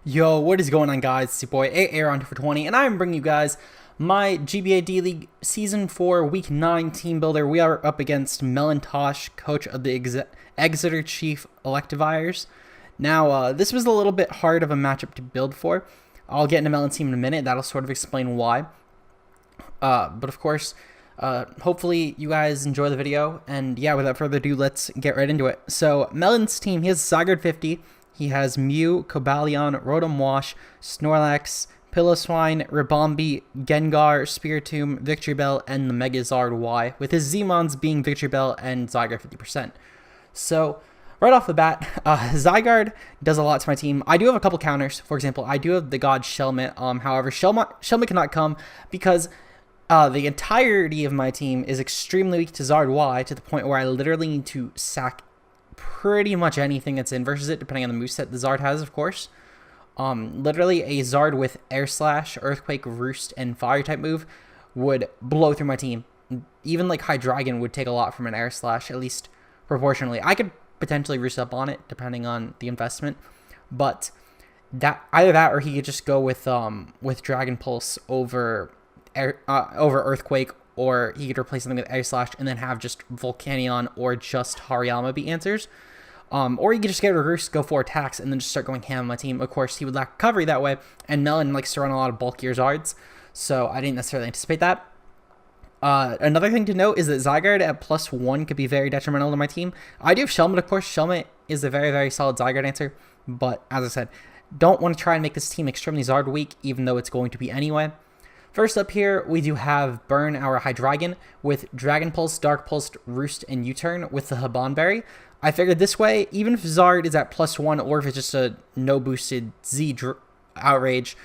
Yo, what is going on, guys? It's your boy Aaron for 20, and I'm bringing you guys my GBA D-League Season 4 Week 9 team builder. We are up against Melontosh, coach of the Exeter Chief Electivires. Now, this was a little bit hard of a matchup to build for. I'll get into Melon's team in a minute. That'll sort of explain why. But of course, hopefully you guys enjoy the video. And yeah, without further ado, let's get right into it. So, Melon's team, he has Zygarde 50. He has Mew, Cobalion, Rotom Wash, Snorlax, Piloswine, Ribombee, Gengar, Spiritomb, Victreebel, and the Megazard-Y, with his Zmons being Victreebel and Zygarde 50%. So, right off the bat, Zygarde does a lot to my team. I do have a couple counters. For example, I do have the God Shelmet. However, Shelmet cannot come because the entirety of my team is extremely weak to Zard-Y to the point where I literally need to sack pretty much anything that's in versus it, depending on the moveset the Zard has, of course. Literally, a Zard with Air Slash, Earthquake, Roost, and Fire type move would blow through my team. Even like Hydreigon would take a lot from an Air Slash, at least proportionally. I could potentially Roost up on it, depending on the investment, but either that or he could just go with Dragon Pulse over Earthquake, or he could replace something with Air Slash and then have just Volcanion or just Hariyama be answers. Or you could just get a Roost, go 4 attacks, and then just start going ham on my team. Of course, he would lack recovery that way, and Melon likes to run a lot of bulkier Zards, so I didn't necessarily anticipate that. Another thing to note is that Zygarde at +1 could be very detrimental to my team. I do have Shelmet, of course. Shelmet is a very, very solid Zygarde answer, but as I said, don't want to try and make this team extremely Zard weak, even though it's going to be anyway. First up here, we do have Burn our Hydreigon with Dragon Pulse, Dark Pulse, Roost, and U-Turn with the Habanberry. I figured this way, even if Zard is at +1 or if it's just a no-boosted Outrage,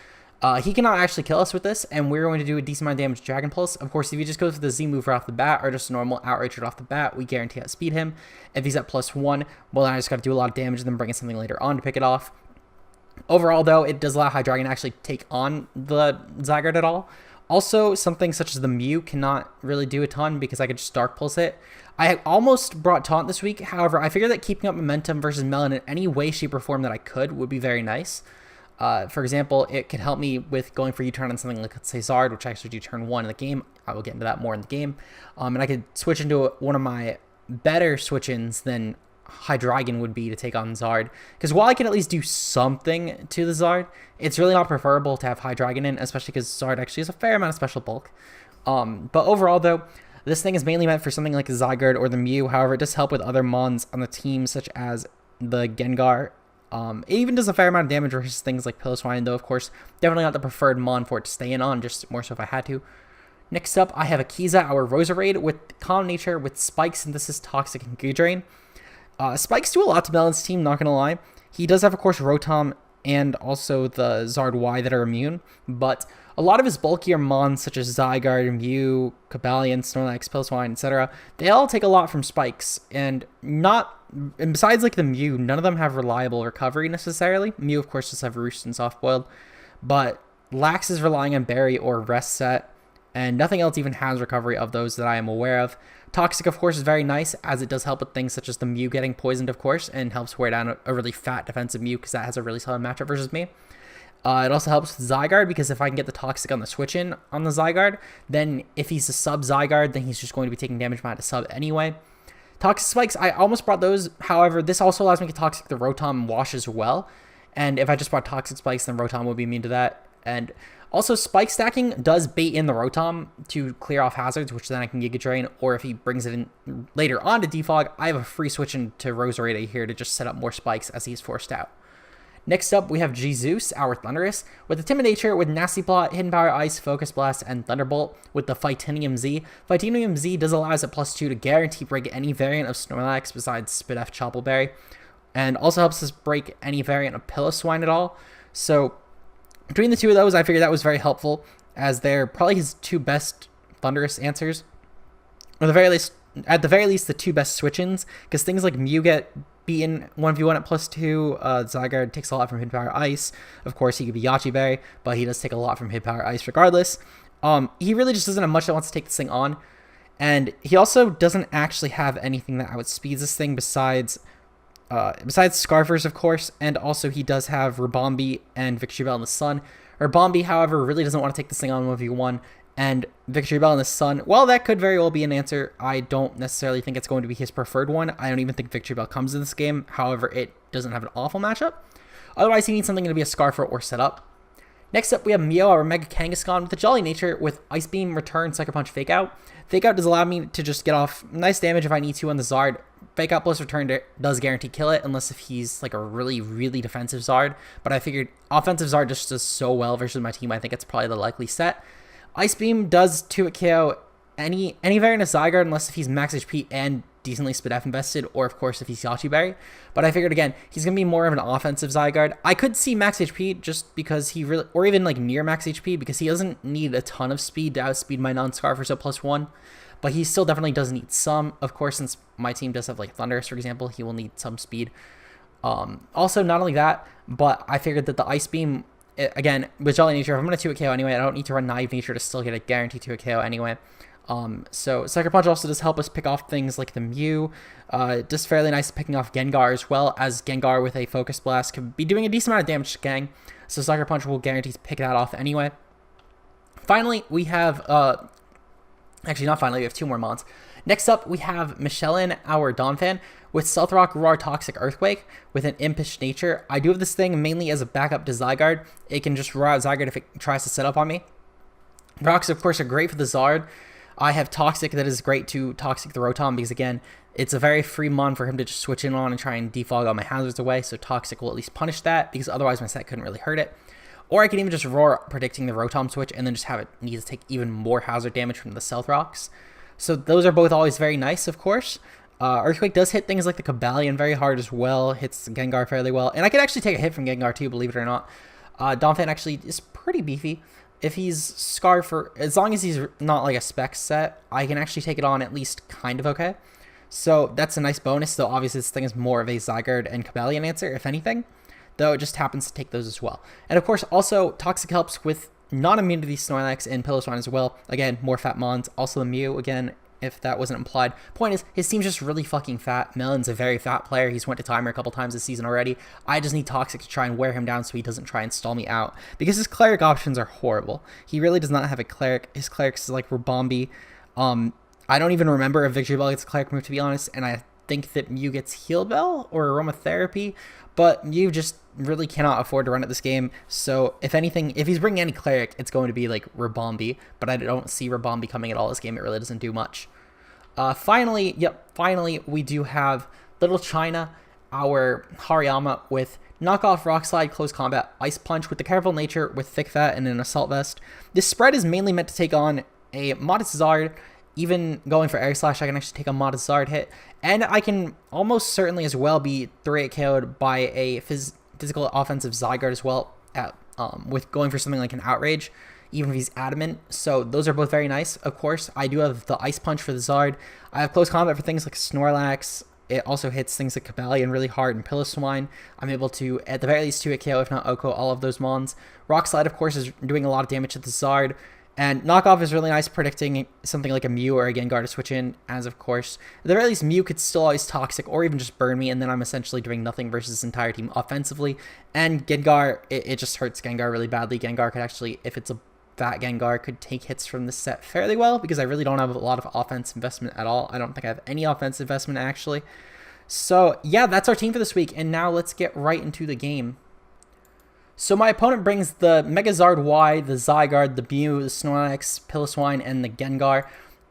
he cannot actually kill us with this, and we're going to do a decent amount of damage to Dragon Pulse. Of course, if he just goes for the Z move right off the bat or just a normal Outrage right off the bat, we guarantee outspeed him. If he's at +1, well, then I just got to do a lot of damage and then bring in something later on to pick it off. Overall, though, it does allow Hydreigon to actually take on the Zygarde at all. Also, something such as the Mew cannot really do a ton because I could just Dark Pulse it. I almost brought Taunt this week. However, I figured that keeping up momentum versus Melon in any way, shape, or form that I could would be very nice. For example, it could help me with going for U-Turn on something like, let's say, Zard, which I actually do turn 1 in the game. I will get into that more in the game. And I could switch into one of my better switch-ins than Hydreigon would be to take on Zard, because while I can at least do something to the Zard, it's really not preferable to have Hydreigon in, especially because Zard actually has a fair amount of special bulk. But overall, though, this thing is mainly meant for something like a Zygarde or the Mew. However, it does help with other Mons on the team, such as the Gengar. It even does a fair amount of damage versus things like Piloswine, though, of course, definitely not the preferred Mon for it to stay in on, just more so if I had to. Next up, I have Akiza, our Roserade, with Calm Nature, with Spike, Synthesis, Toxic, and Gudra. Spikes do a lot to Melon's team, not gonna lie. He does have, of course, Rotom and also the Zard-Y that are immune, but a lot of his bulkier Mons, such as Zygarde, Mew, Cobalion, Snorlax, Piloswine, etc., they all take a lot from Spikes, and besides like the Mew, none of them have reliable recovery necessarily. Mew, of course, does have Roost and Soft Boiled, but Lax is relying on Berry or Rest Set, and nothing else even has recovery of those that I am aware of. Toxic, of course, is very nice, as it does help with things such as the Mew getting poisoned, of course, and helps wear down a really fat defensive Mew, because that has a really solid matchup versus me. It also helps with Zygarde, because if I can get the Toxic on the switch-in on the Zygarde, then if he's a sub-Zygarde, then he's just going to be taking damage by the sub anyway. Toxic Spikes, I almost brought those. However, this also allows me to Toxic the Rotom Wash as well, and if I just brought Toxic Spikes, then Rotom would be immune to that. And also, Spike stacking does bait in the Rotom to clear off hazards, which then I can Giga Drain, or if he brings it in later on to Defog, I have a free switch into Roserade here to just set up more Spikes as he's forced out. Next up, we have Jesus, our Thundurus, with the Timid Nature, with Nasty Plot, Hidden Power, Ice, Focus Blast, and Thunderbolt, with the Fightinium-Z. Fightinium-Z does allow us at +2 to guarantee break any variant of Snorlax besides Spidef Choppleberry, and also helps us break any variant of Piloswine at all. So between the two of those, I figured that was very helpful, as they're probably his two best Thundurus answers, or at the very least, the two best switch-ins, because things like Mew get beaten 1v1 at +2, Zygarde takes a lot from Hidden Power Ice. Of course, he could be Yachi Berry, but he does take a lot from Hidden Power Ice regardless. He really just doesn't have much that wants to take this thing on, and he also doesn't actually have anything that outspeeds this thing besides besides Scarfers, of course, and also he does have Rabombi and Victory Bell in the Sun. Rabombi, however, really doesn't want to take this thing on 1v1, and Victory Bell in the Sun, well, that could very well be an answer. I don't necessarily think it's going to be his preferred one. I don't even think Victory Bell comes in this game. However, it doesn't have an awful matchup. Otherwise, he needs something to be a Scarfer or set up. Next up, we have Mio, our Mega Kangaskhan with a Jolly Nature with Ice Beam, Return, Sucker Punch, Fake Out. Fake Out does allow me to just get off nice damage if I need to on the Zard. Fake Out plus Return does guarantee kill it, unless if he's like a really, really defensive Zard. But I figured offensive Zard just does so well versus my team, I think it's probably the likely set. Ice Beam does 2-hit KO any variant of Zygarde, unless if he's max HP and decently Spadef invested, or of course if he's Yachi Berry. But I figured again, he's going to be more of an offensive Zygarde. I could see max HP just because he really, or even like near max HP, because he doesn't need a ton of speed to outspeed my non-Scarfer, so +1. But he still definitely does need some. Of course, since my team does have like Thundurus, for example, he will need some speed. Also, not only that, but I figured that the Ice Beam, again, with Jolly Nature, if I'm going to 2-hit KO anyway, I don't need to run Naive Nature to still get a guaranteed 2-hit KO anyway. So Sucker Punch also does help us pick off things like the Mew. Just fairly nice picking off Gengar, as well as Gengar with a Focus Blast could be doing a decent amount of damage to Gang. So Sucker Punch will guarantee to pick that off anyway. Finally, we have, actually not finally, we have 2 more mons. Next up, we have Michelin, our Donphan, with Stealth Rock, Roar, Toxic, Earthquake, with an Impish Nature. I do have this thing mainly as a backup to Zygarde. It can just roar out Zygarde if it tries to set up on me. Rocks, of course, are great for the Zard. I have Toxic that is great to Toxic the Rotom because, again, it's a very free mon for him to just switch in on and try and defog all my hazards away, so Toxic will at least punish that because otherwise my set couldn't really hurt it. Or I can even just Roar predicting the Rotom switch and then just have it need to take even more hazard damage from the Stealth Rocks. So those are both always very nice, of course. Earthquake does hit things like the Cobalion very hard as well, hits Gengar fairly well, and I can actually take a hit from Gengar too, believe it or not. Donphan actually is pretty beefy. If he's Scarfer, as long as he's not like a spec set, I can actually take it on at least kind of okay. So that's a nice bonus, though obviously this thing is more of a Zygarde and Cobalion answer, if anything. Though it just happens to take those as well. And of course, also, Toxic helps with non-immunity Snorlax and Piloswine as well. Again, more fat mons. Also the Mew, again, if that wasn't implied. Point is, his team's just really fucking fat. Melon's a very fat player. He's went to Timer a couple times this season already. I just need Toxic to try and wear him down so he doesn't try and stall me out. Because his Cleric options are horrible. He really does not have a Cleric. His Cleric's like Rabombi. I don't even remember if Victory Bell gets a Cleric move, to be honest. And I think that Mew gets Heal Bell or Aromatherapy. But Mew just really cannot afford to run at this game. So if anything, if he's bringing any Cleric, it's going to be like Rabombi. But I don't see Rabombi coming at all this game. It really doesn't do much. Finally, we do have Little China, our Hariyama, with Knockoff, Rock Slide, Close Combat, Ice Punch, with the Careful Nature, with Thick Fat, and an Assault Vest. This spread is mainly meant to take on a Modest Zard. Even going for Air Slash, I can actually take a Modest Zard hit. And I can almost certainly as well be 3-hit KO'd by a physical offensive Zygarde as well, with going for something like an Outrage, even if he's adamant. So those are both very nice. Of course, I do have the Ice Punch for the Zard. I have Close Combat for things like Snorlax. It also hits things like Cobalion really hard and Piloswine. I'm able to, at the very least, 2-hit KO, if not OHKO, all of those mons. Rock Slide, of course, is doing a lot of damage to the Zard. And Knockoff is really nice predicting something like a Mew or a Gengar to switch in, as of course. At the very least, Mew could still always Toxic or even just burn me, and then I'm essentially doing nothing versus this entire team offensively. And Gengar, it just hurts Gengar really badly. Gengar could actually, if it's a fat Gengar, could take hits from this set fairly well, because I really don't have a lot of offense investment at all. I don't think I have any offense investment, actually. So, yeah, that's our team for this week, and now let's get right into the game. So my opponent brings the Megazard Y, the Zygarde, the Mew, the Snorlax, Piloswine, and the Gengar.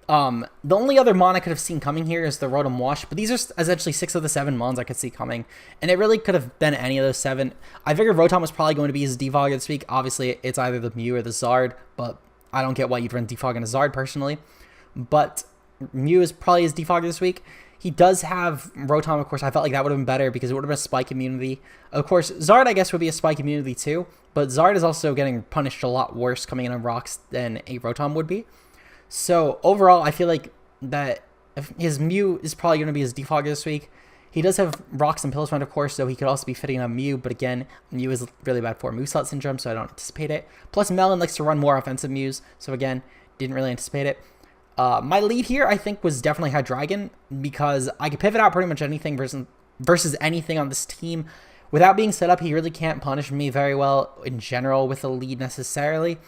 The only other mon I could have seen coming here is the Rotom Wash, but these are essentially 6 of the 7 mons I could see coming, and it really could have been any of those 7. I figured Rotom was probably going to be his Defog this week. Obviously, it's either the Mew or the Zard, but I don't get why you'd run Defog in a Zard personally. But Mew is probably his Defog this week. He does have Rotom, of course. I felt like that would have been better because it would have been a Spike immunity. Of course, Zard, I guess, would be a Spike immunity too, but Zard is also getting punished a lot worse coming in on rocks than a Rotom would be. So overall, I feel like that if his Mew is probably going to be his Defog this week. He does have rocks and Piloswine, of course, so he could also be fitting on Mew, but again, Mew is really bad for Mooselet Syndrome, so I don't anticipate it. Plus, Melon likes to run more offensive Mews, so again, didn't really anticipate it. My lead here, I think, was definitely Hydreigon, because I could pivot out pretty much anything versus versus anything on this team. Without being set up, he really can't punish me very well in general with a lead necessarily.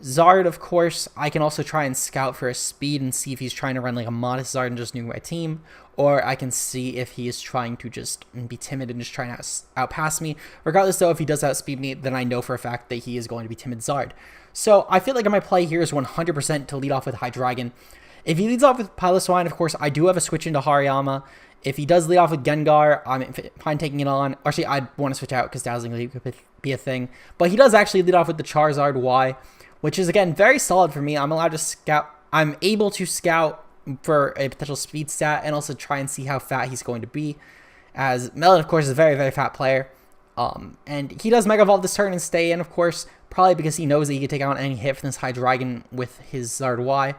Zard, of course, I can also try and scout for his speed and see if he's trying to run like a modest Zard and just nuke my team, or I can see if he is trying to just be timid and just trying to outpass me. Regardless, though, if he does outspeed me, then I know for a fact that he is going to be timid Zard. So I feel like my play here is 100% to lead off with Hydreigon. If he leads off with Piloswine, of course, I do have a switch into Hariyama. If he does lead off with Gengar, I'm fine taking it on. Actually, I'd want to switch out because Dazzling Leap could be a thing. But he does actually lead off with the Charizard-Y, which is, again, very solid for me. I'm allowed to scout. I'm able to scout for a potential speed stat and also try and see how fat he's going to be, as Melon, of course, is a very, very fat player. And he does Mega Evolve this turn and stay in, of course, probably because he knows that he can take out any hit from this Hydreigon with his Zard-Y.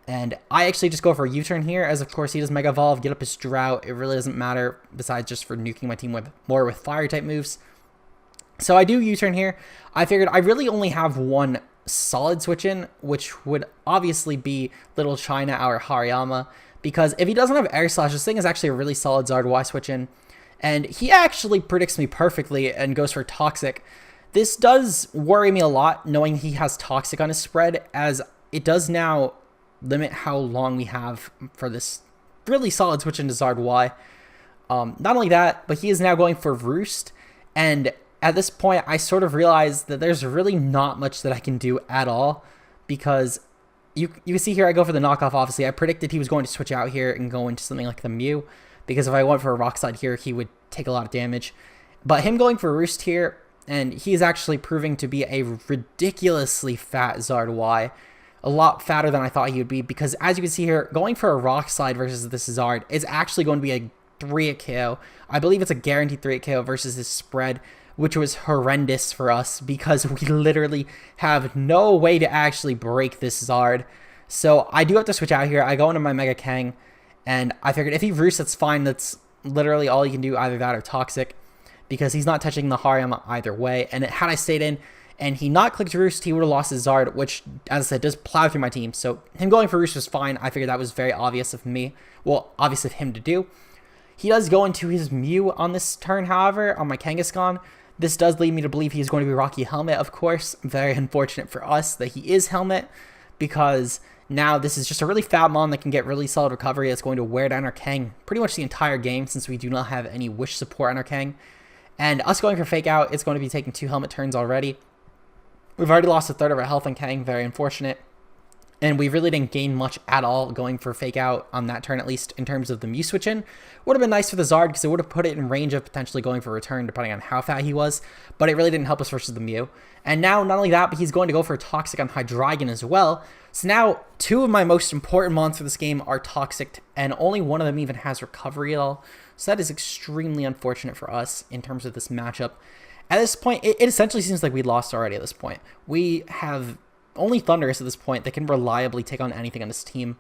And I actually just go for a U-turn here, as of course he does Mega Evolve, get up his Drought. It really doesn't matter, besides just for nuking my team with more with Fire-type moves. So I do U-turn here. I figured I really only have one solid switch in, which would obviously be Little China or Hariyama, because if he doesn't have Air Slash, this thing is actually a really solid Zard-Y switch in. And he actually predicts me perfectly and goes for Toxic. This does worry me a lot, knowing he has Toxic on his spread, as it does now limit how long we have for this really solid switch into Zard-Y. Not only that, but he is now going for Roost, and at this point I sort of realized that there's really not much that I can do at all, because you can see here I go for the knockoff. Obviously I predicted he was going to switch out here and go into something like the Mew, because if I went for a Rock Slide here he would take a lot of damage. But him going for Roost here, and he's actually proving to be a ridiculously fat Zard-Y. A lot fatter than I thought he would be, because as you can see here, going for a Rock Slide versus this Zard is actually going to be a 3-hit KO. I believe it's a guaranteed 3-hit KO versus his spread, which was horrendous for us because we literally have no way to actually break this Zard. So I do have to switch out here. I go into my Mega Kang, and I figured if he Roosts, that's fine. That's literally all you can do, either that or Toxic, because he's not touching the Hariyama either way. And had I stayed in and he not clicked Roost, he would have lost his Zard, which, as I said, does plow through my team. So him going for Roost was fine. I figured that was very obvious of me. Well, obvious of him to do. He does go into his Mew on this turn, however, on my Kangaskhan. This does lead me to believe he's going to be Rocky Helmet, of course. Very unfortunate for us that he is Helmet, because now this is just a really fat Mon that can get really solid recovery. That's going to wear down our Kang pretty much the entire game, since we do not have any Wish support on our Kang. And us going for Fake Out, it's going to be taking 2 Helmet turns already. We've already lost a third of our health on Kang, very unfortunate. And we really didn't gain much at all going for Fake Out on that turn, at least in terms of the Mew switch in. Would have been nice for the Zard, because it would have put it in range of potentially going for Return, depending on how fat he was. But it really didn't help us versus the Mew. And now, not only that, but he's going to go for Toxic on Hydreigon as well. So now, 2 of my most important mons for this game are Toxic, and only one of them even has Recovery at all. So that is extremely unfortunate for us in terms of this matchup. At this point, it essentially seems like we lost already at this point. We have only Thundurus at this point that can reliably take on anything on this team.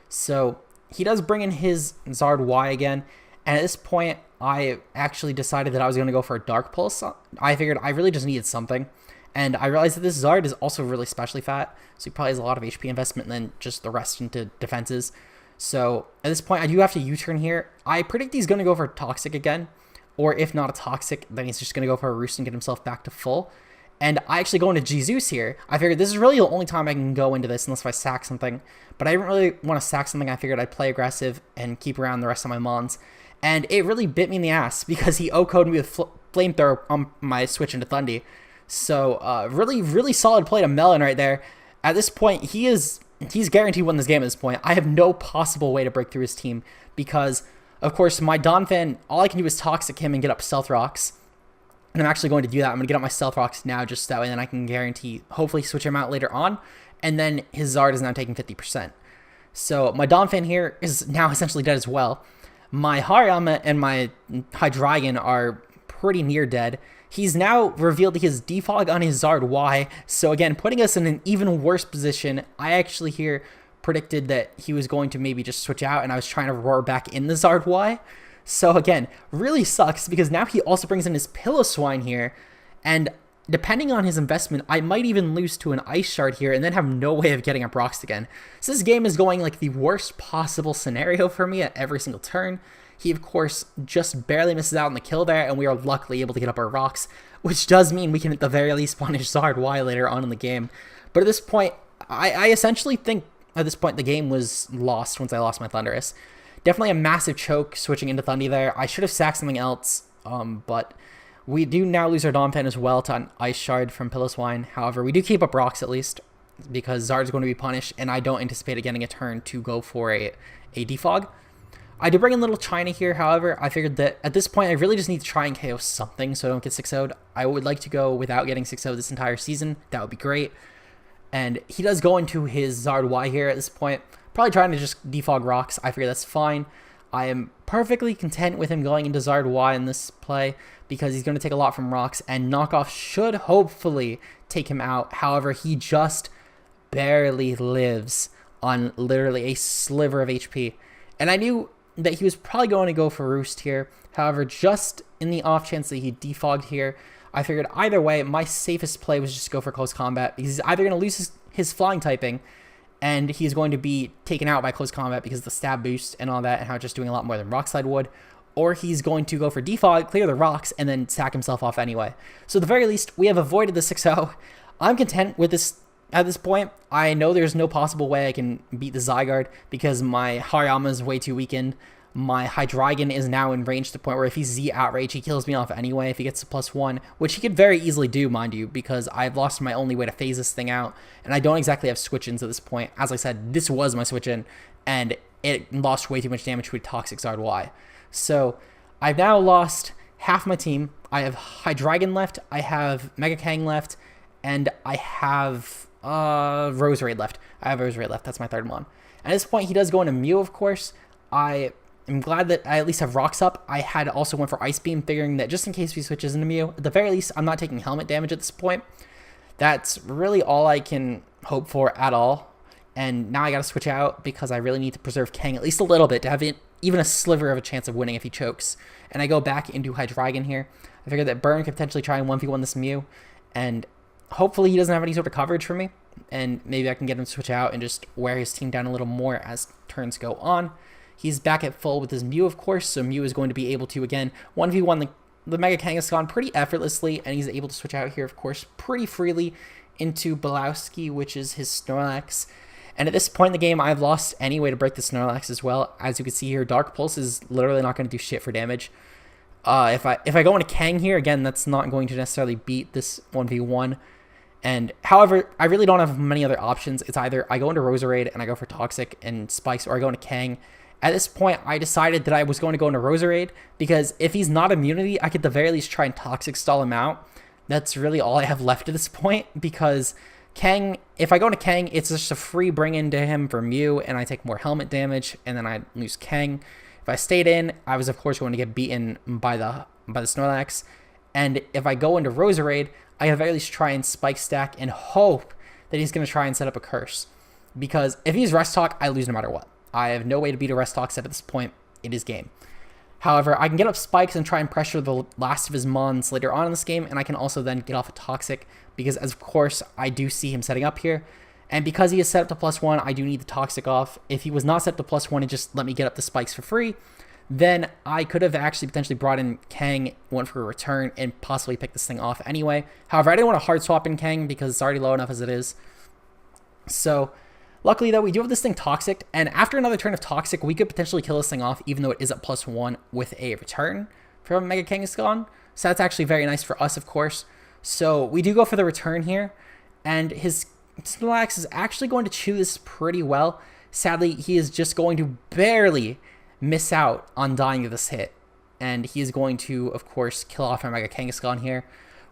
So he does bring in his Zard-Y again. And at this point, I actually decided that I was going to go for a Dark Pulse. I figured I really just needed something. And I realized that this Zard is also really specially fat. So he probably has a lot of HP investment and then just the rest into defenses. So at this point, I do have to U-turn here. I predict he's going to go for Toxic again. Or if not a Toxic, then he's just going to go for a Roost and get himself back to full. And I actually go into Jesus here. I figured this is really the only time I can go into this unless if I sack something. But I didn't really want to sack something. I figured I'd play aggressive and keep around the rest of my mons. And it really bit me in the ass because he O-coded me with Flamethrower on my switch into Thundy. So really, really solid play to Melon right there. At this point, he's guaranteed to win this game at this point. I have no possible way to break through his team because, of course, my Donphan, all I can do is Toxic him and get up Stealth Rocks. And I'm actually going to do that. I'm going to get up my Stealth Rocks now, just that way then I can guarantee, hopefully switch him out later on. And then his Zard is now taking 50%. So my Donphan here is now essentially dead as well. My Hariyama and my Hydreigon are pretty near dead. He's now revealed his Defog on his Zard-Y. So again, putting us in an even worse position. I actually here predicted that he was going to maybe just switch out, and I was trying to roar back in the Zard-Y. So again, really sucks because now he also brings in his Piloswine here, and depending on his investment, I might even lose to an Ice Shard here and then have no way of getting up rocks again. So this game is going like the worst possible scenario for me at every single turn. He, of course, just barely misses out on the kill there, and we are luckily able to get up our rocks, which does mean we can at the very least punish Zard-Y later on in the game. But at this point, I essentially think at this point the game was lost once I lost my Thundurus. Definitely a massive choke switching into Thundy there. I should have sacked something else, but we do now lose our Donphan as well to an Ice Shard from Piloswine. However, we do keep up rocks at least, because Zard's going to be punished, and I don't anticipate it getting a turn to go for a defog. I did bring in Little China here, however, I figured that at this point I really just need to try and KO something so I don't get 6-0'd. I would like to go without getting 6-0'd this entire season. That would be great. And he does go into his Zard-Y here at this point, probably trying to just defog rocks. I figure that's fine. I am perfectly content with him going into Zard-Y in this play because he's going to take a lot from rocks, and knockoff should hopefully take him out. However, he just barely lives on literally a sliver of HP. And I knew that he was probably going to go for Roost here. However, just in the off chance that he defogged here, I figured either way, my safest play was just to go for close combat, because he's either going to lose his flying typing, and he's going to be taken out by close combat because of the stab boost and all that, and how it's just doing a lot more than Rockslide would, or he's going to go for defog, clear the rocks, and then sack himself off anyway. So at the very least, we have avoided the 6-0. I'm content with this at this point. I know there's no possible way I can beat the Zygarde because my Hariyama is way too weakened. My Hydreigon is now in range to the point where if he's Z Outrage, he kills me off anyway if he gets to +1, which he could very easily do, mind you, because I've lost my only way to phase this thing out, and I don't exactly have switch-ins at this point. As I said, this was my switch-in, and it lost way too much damage to a Toxic Zard-Y. So I've now lost half my team. I have Hydreigon left, I have Mega Kang left, and I have Roserade left. I have Roserade left. That's my third one. At this point, he does go into Mew, of course. I'm glad that I at least have rocks up. I had also went for Ice Beam, figuring that just in case he switches into Mew, at the very least, I'm not taking helmet damage at this point. That's really all I can hope for at all. And now I got to switch out because I really need to preserve Kang at least a little bit to have even a sliver of a chance of winning if he chokes. And I go back into Hydreigon here. I figured that Burn could potentially try and 1v1 this Mew, and hopefully he doesn't have any sort of coverage for me, and maybe I can get him to switch out and just wear his team down a little more as turns go on. He's back at full with his Mew, of course, so Mew is going to be able to, again, 1v1 the Mega Kangaskhan pretty effortlessly, and he's able to switch out here, of course, pretty freely into Belowski, which is his Snorlax. And at this point in the game, I've lost any way to break the Snorlax as well. As you can see here, Dark Pulse is literally not going to do shit for damage. If I go into Kang here, again, that's not going to necessarily beat this 1v1. And however, I really don't have many other options. It's either I go into Roserade and I go for Toxic and Spikes, or I go into Kang. At this point, I decided that I was going to go into Roserade, because if he's not immunity, I could at the very least try and Toxic stall him out. That's really all I have left at this point, because Kang, if I go into Kang, it's just a free bring into him for Mew, and I take more helmet damage, and then I lose Kang. If I stayed in, I was of course going to get beaten by the Snorlax. And if I go into Roserade, I can at very least try and Spike stack and hope that he's going to try and set up a curse. Because if he's Rest Talk, I lose no matter what. I have no way to beat a Rest Talk except at this point. It is game. However, I can get up Spikes and try and pressure the last of his Mons later on in this game, and I can also then get off a Toxic, because as of course I do see him setting up here. And because he is set up to +1, I do need the Toxic off. If he was not set up to +1 and just let me get up the Spikes for free, then I could have actually potentially brought in Kang, went for a return, and possibly picked this thing off anyway. However, I didn't want to hard swap in Kang because it's already low enough as it is. So luckily though, we do have this thing Toxic, and after another turn of Toxic, we could potentially kill this thing off, even though it is at +1 with a return from Mega Kangaskhan. So that's actually very nice for us, of course. So we do go for the return here, and his Snorlax is actually going to chew this pretty well. Sadly, he is just going to barely miss out on dying to this hit, and he is going to, of course, kill off our Mega Kangaskhan here.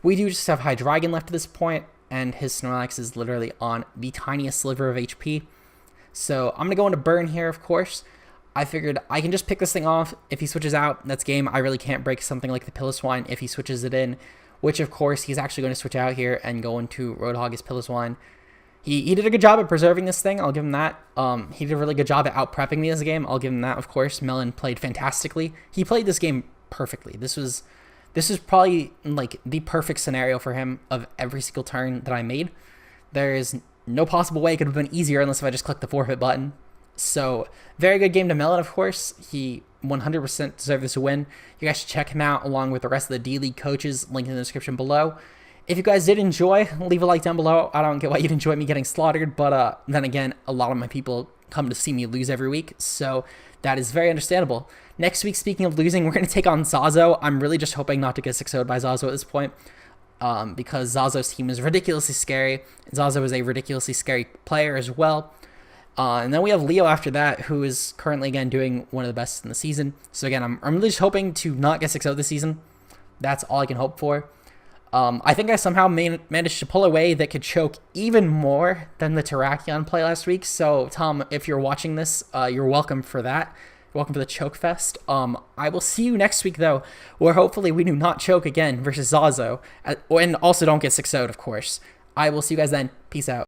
We do just have Hydreigon left at this point, and his Snorlax is literally on the tiniest sliver of HP. So I'm going to go into Burn here, of course. I figured I can just pick this thing off. If he switches out, that's game. I really can't break something like the Piloswine if he switches it in, which of course he's actually going to switch out here and go into Roadhog his Piloswine. He did a good job at preserving this thing, I'll give him that. He did a really good job at out-prepping me this game, I'll give him that, of course. Melon played fantastically. He played this game perfectly. This is probably like the perfect scenario for him of every single turn that I made. There is no possible way it could have been easier unless if I just clicked the forfeit button. So very good game to Melon, of course. He 100% deserve this win. You guys should check him out along with the rest of the D-League coaches, link in the description below. If you guys did enjoy, leave a like down below. I don't get why you'd enjoy me getting slaughtered, but then again, a lot of my people come to see me lose every week, so that is very understandable. Next week, speaking of losing, we're going to take on Zazo. I'm really just hoping not to get 6-0'd by Zazo at this point, because Zazo's team is ridiculously scary. Zazo is a ridiculously scary player as well. And then we have Leo after that, who is currently, again, doing one of the best in the season. So again, I'm really just hoping to not get 6-0 this season. That's all I can hope for. I think I somehow managed to pull away that could choke even more than the Terrakion play last week. So, Tom, if you're watching this, you're welcome for that. You're welcome for the choke fest. I will see you next week, though, where hopefully we do not choke again versus Zazo. And also don't get 6-0'd, of course. I will see you guys then. Peace out.